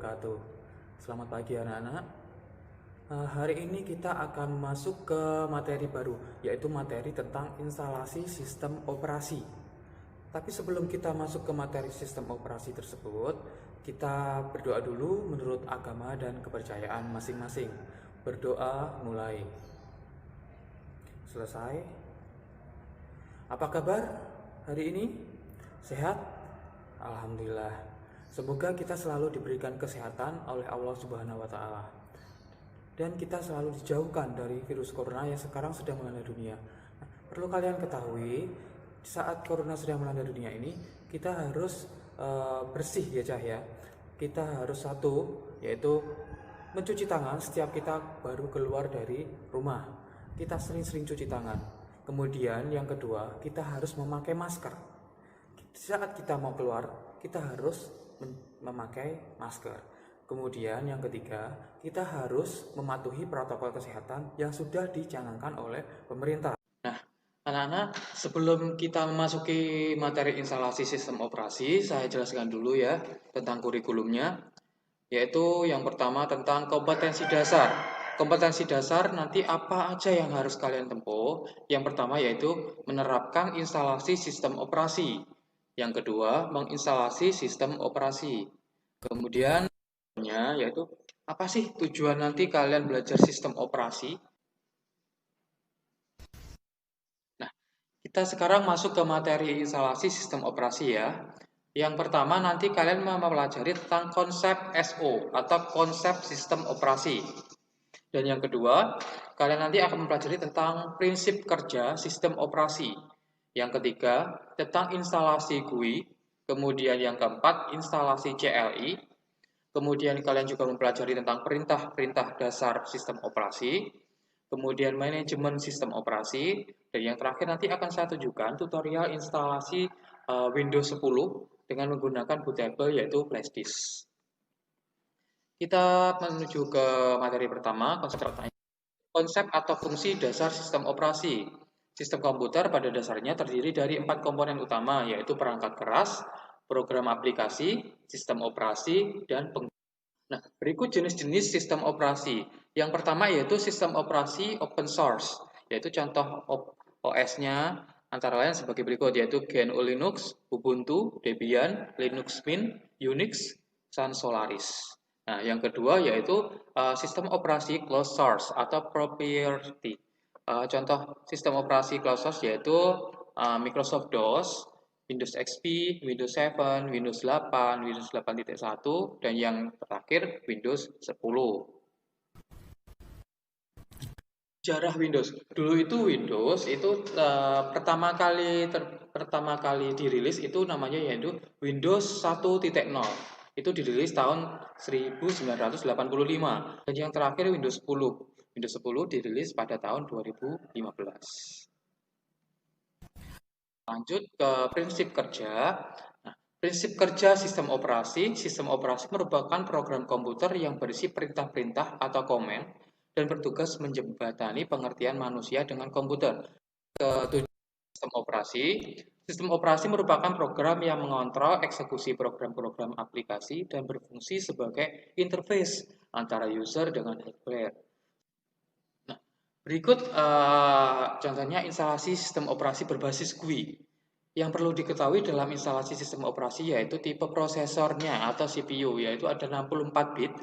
wabarakatuh. Selamat pagi anak-anak. Hari ini kita akan masuk ke materi baru, yaitu materi tentang instalasi sistem operasi. Tapi sebelum kita masuk ke materi sistem operasi tersebut, kita berdoa dulu menurut agama dan kepercayaan masing-masing. Berdoa mulai. Selesai. Apa kabar hari ini? Sehat? Alhamdulillah. Semoga kita selalu diberikan kesehatan oleh Allah Subhanahu wa taala. Dan kita selalu dijauhkan dari virus corona yang sekarang sedang melanda dunia. Nah, perlu kalian ketahui, saat corona sedang melanda dunia ini, kita harus bersih ya Cah ya. Kita harus yaitu mencuci tangan setiap kita baru keluar dari rumah. Kita sering-sering cuci tangan. Kemudian yang kedua, kita harus memakai masker. Saat kita mau keluar, kita harus memakai masker. Kemudian yang ketiga, kita harus mematuhi protokol kesehatan yang sudah dicanangkan oleh pemerintah. Nah, anak-anak, sebelum kita memasuki materi instalasi sistem operasi, saya jelaskan dulu ya tentang kurikulumnya, yaitu yang pertama tentang kompetensi dasar. Kompetensi dasar nanti apa aja yang harus kalian tempuh? Yang pertama yaitu menerapkan instalasi sistem operasi. Yang kedua, menginstalasi sistem operasi. Kemudian, yaitu apa sih tujuan nanti kalian belajar sistem operasi? Nah, kita sekarang masuk ke materi instalasi sistem operasi ya. Yang pertama nanti kalian mempelajari tentang konsep SO atau konsep sistem operasi. Dan yang kedua, kalian nanti akan mempelajari tentang prinsip kerja sistem operasi. Yang ketiga, tentang instalasi GUI. Kemudian yang keempat, instalasi CLI. Kemudian kalian juga mempelajari tentang perintah-perintah dasar sistem operasi. Kemudian manajemen sistem operasi. Dan yang terakhir nanti akan saya tunjukkan tutorial instalasi Windows 10 dengan menggunakan bootable yaitu flash disk. Kita menuju ke materi pertama, konsep atau fungsi dasar sistem operasi. Sistem komputer pada dasarnya terdiri dari 4 komponen utama, yaitu perangkat keras, program aplikasi, sistem operasi, dan pengguna. Nah, berikut jenis-jenis sistem operasi. Yang pertama yaitu sistem operasi open source, yaitu contoh OS-nya antara lain sebagai berikut, yaitu GNU Linux, Ubuntu, Debian, Linux Mint, Unix, Sun Solaris. Nah, yang kedua yaitu sistem operasi closed source atau proprietary. Contoh sistem operasi closed source yaitu Microsoft DOS, Windows XP, Windows 7, Windows 8, Windows 8.1, dan yang terakhir Windows 10. Sejarah Windows. Dulu itu Windows itu pertama kali dirilis itu namanya yaitu Windows 1.0. Itu dirilis tahun 1985. Dan yang terakhir Windows 10. Windows 10 dirilis pada tahun 2015. Lanjut ke prinsip kerja. Nah, prinsip kerja sistem operasi. Sistem operasi merupakan program komputer yang berisi perintah-perintah atau komen dan bertugas menjembatani pengertian manusia dengan komputer. Ketujuh sistem operasi. Sistem operasi merupakan program yang mengontrol eksekusi program-program aplikasi dan berfungsi sebagai interface antara user dengan hardware. Nah, berikut contohnya instalasi sistem operasi berbasis GUI. Yang perlu diketahui dalam instalasi sistem operasi yaitu tipe prosesornya atau CPU, yaitu ada 64 bit.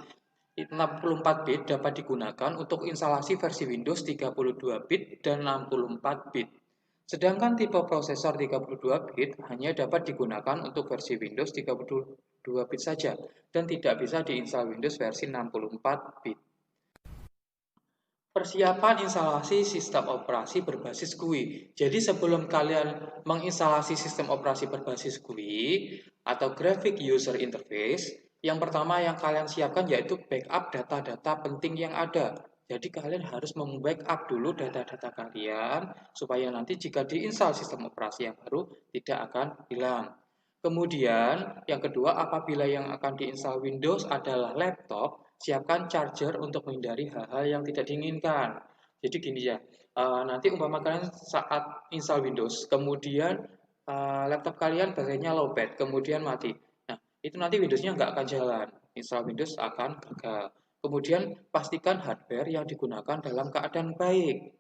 64 bit dapat digunakan untuk instalasi versi Windows 32 bit dan 64 bit. Sedangkan tipe prosesor 32 bit hanya dapat digunakan untuk versi Windows 32 bit saja dan tidak bisa diinstal Windows versi 64 bit. Persiapan instalasi sistem operasi berbasis GUI. Jadi sebelum kalian menginstalasi sistem operasi berbasis GUI atau Graphic User Interface, yang pertama yang kalian siapkan yaitu backup data-data penting yang ada. Jadi kalian harus membackup dulu data-data kalian supaya nanti jika diinstal sistem operasi yang baru tidak akan hilang. Kemudian yang kedua, apabila yang akan diinstal Windows adalah laptop, siapkan charger untuk menghindari hal-hal yang tidak diinginkan. Jadi gini ya, nanti umpama kalian saat install Windows, kemudian laptop kalian baterainya lowbat, kemudian mati. Nah, itu nanti Windows-nya nggak akan jalan. install Windows akan gagal. Kemudian pastikan hardware yang digunakan dalam keadaan baik.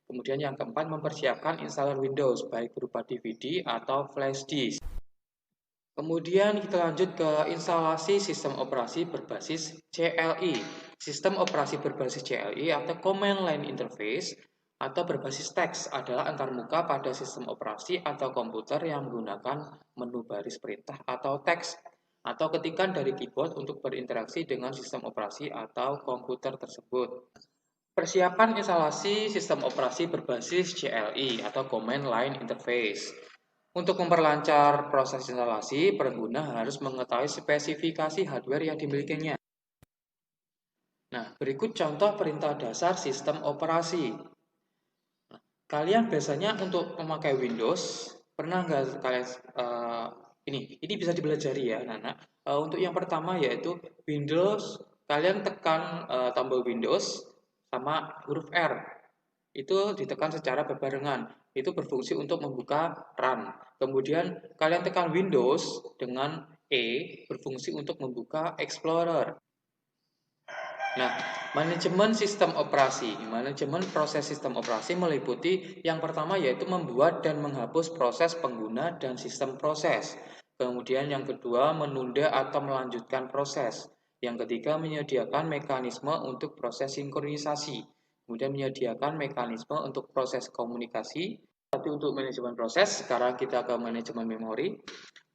Kemudian yang keempat, mempersiapkan installer Windows baik berupa DVD atau flash disk. Kemudian kita lanjut ke instalasi sistem operasi berbasis CLI. Sistem operasi berbasis CLI atau Command Line Interface atau berbasis teks adalah antarmuka pada sistem operasi atau komputer yang menggunakan menu baris perintah atau teks atau ketikan dari keyboard untuk berinteraksi dengan sistem operasi atau komputer tersebut. Persiapan instalasi sistem operasi berbasis CLI atau Command Line Interface. Untuk memperlancar proses instalasi, pengguna harus mengetahui spesifikasi hardware yang dimilikinya. Nah, berikut contoh perintah dasar sistem operasi. Nah, kalian biasanya untuk memakai Windows, pernah nggak kalian ini bisa dipelajari ya, Nana. Untuk yang pertama yaitu Windows, kalian tekan tombol Windows sama huruf R. Itu ditekan secara berbarengan. Itu berfungsi untuk membuka run. Kemudian kalian tekan Windows dengan E berfungsi untuk membuka Explorer. Nah, manajemen sistem operasi. Manajemen proses sistem operasi meliputi yang pertama yaitu membuat dan menghapus proses pengguna dan sistem proses. Kemudian yang kedua menunda atau melanjutkan proses. Yang ketiga menyediakan mekanisme untuk proses sinkronisasi. Kemudian menyediakan mekanisme untuk proses komunikasi. Tapi untuk manajemen proses, sekarang kita ke manajemen memori.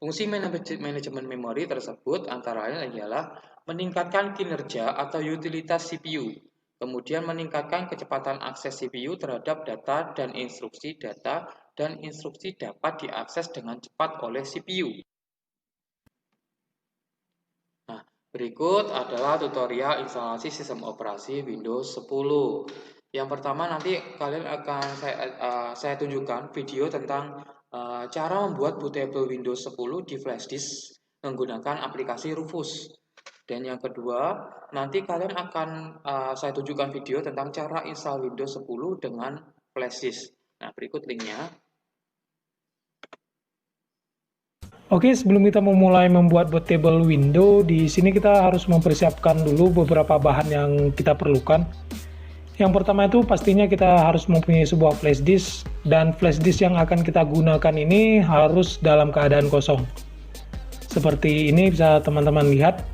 Fungsi manajemen memori tersebut antara lain adalah meningkatkan kinerja atau utilitas CPU, kemudian meningkatkan kecepatan akses CPU terhadap data dan instruksi dapat diakses dengan cepat oleh CPU. Nah, berikut adalah tutorial instalasi sistem operasi Windows 10. Yang pertama nanti kalian akan saya tunjukkan video tentang cara membuat bootable Windows 10 di flash disk menggunakan aplikasi Rufus. Dan yang kedua, nanti kalian akan saya tunjukkan video tentang cara install Windows 10 dengan flash disk. Nah, berikut linknya. Oke, sebelum kita memulai membuat bootable window, di sini kita harus mempersiapkan dulu beberapa bahan yang kita perlukan. Yang pertama itu pastinya kita harus mempunyai sebuah flash disk, dan flash disk yang akan kita gunakan ini harus dalam keadaan kosong. Seperti ini bisa teman-teman lihat.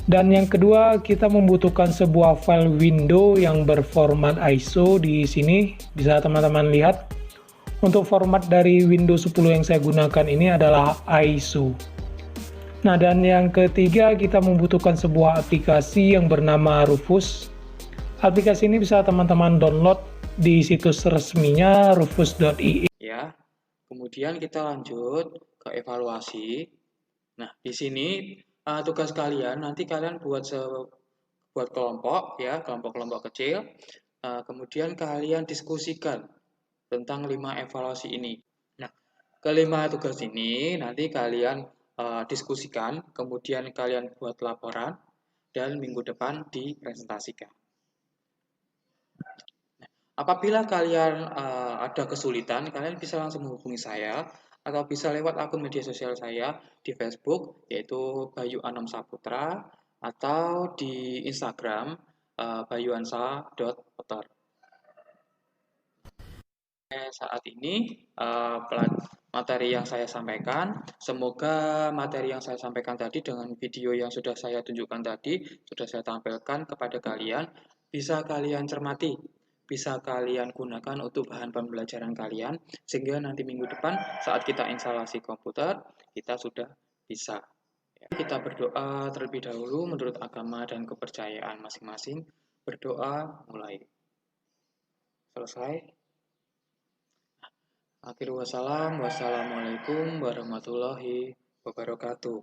Dan yang kedua, kita membutuhkan sebuah file window yang berformat ISO. Di sini bisa teman-teman lihat. Untuk format dari Windows 10 yang saya gunakan ini adalah ISO. Nah, dan yang ketiga kita membutuhkan sebuah aplikasi yang bernama Rufus. Aplikasi ini bisa teman-teman download di situs resminya rufus.ie. Ya, kemudian kita lanjut ke evaluasi. Nah, di sini tugas kalian nanti kalian buat kelompok ya, kelompok-kelompok kecil. Kemudian kalian diskusikan tentang 5 evaluasi ini. Nah, kelima tugas ini nanti kalian diskusikan, kemudian kalian buat laporan, dan minggu depan dipresentasikan. Nah, apabila kalian ada kesulitan, kalian bisa langsung menghubungi saya, atau bisa lewat akun media sosial saya di Facebook, yaitu Bayu Anom Saputra, atau di Instagram bayuansa.otor. Saat ini materi yang saya sampaikan, semoga materi yang saya sampaikan tadi dengan video yang sudah saya tunjukkan tadi, sudah saya tampilkan kepada kalian, bisa kalian cermati, bisa kalian gunakan untuk bahan pembelajaran kalian, sehingga nanti minggu depan saat kita instalasi komputer, kita sudah bisa. Kita berdoa terlebih dahulu menurut agama dan kepercayaan masing-masing. Berdoa mulai. Selesai. Akhirul wassalam, wassalamualaikum warahmatullahi wabarakatuh.